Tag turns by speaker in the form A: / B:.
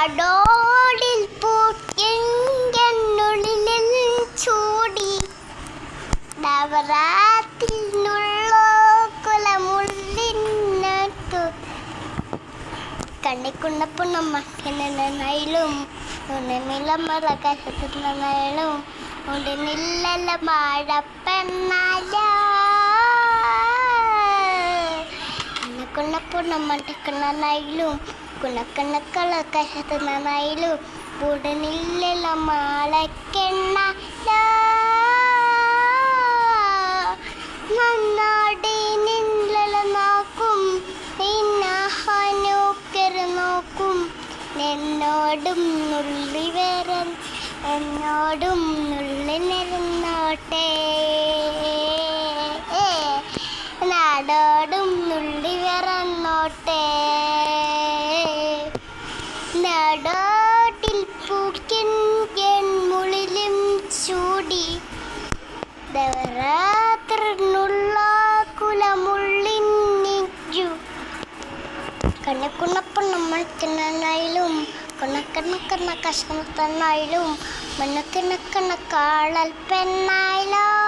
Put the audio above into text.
A: നാടോടിൽ പൂക്കെന്നുള്ളിൽ ചൂടി നവരാത്രിയിലുള്ള കുലമുള്ളിനു കണ്ണിക്കുന്നപ്പുണ്ണ മക്കനും ഉണ്ണിലമറകത്തുന്നലും ഉണ്ടിനില്ല മഴപ്പെണ്ണായ കണ്ണിക്കുന്നപ്പുണ്ണ മട്ടക്കണ്ണയിലും കുണക്കണ്ണക്കള കശത്തുന്നയിലും ഉടനില്ല മാളക്കെണ്ണ നന്നാടി നിന്നല നോക്കും നോക്കും എന്നോടും നുള്ളി വരൻ എന്നോടും നുള്ളി നിരന്നോട്ടെ നാടോടും നുള്ളി വരന്നോട്ടെ നാടോട്ടിൽ പൂക്കിൻ മുളിലും ചൂടി ദേവരാത്രിനുള്ള കുലമുള്ളിനിച്ചു കണ്ണിക്കുന്നപ്പം നമ്മൾ തിന്നായാലും കണ്ണക്കണ്ണക്കണ്ണ കഷ്ണത്തന്നായാലും മണ്ണക്കിണക്കണ്ണ കാളൽ പെണ്ണായാലും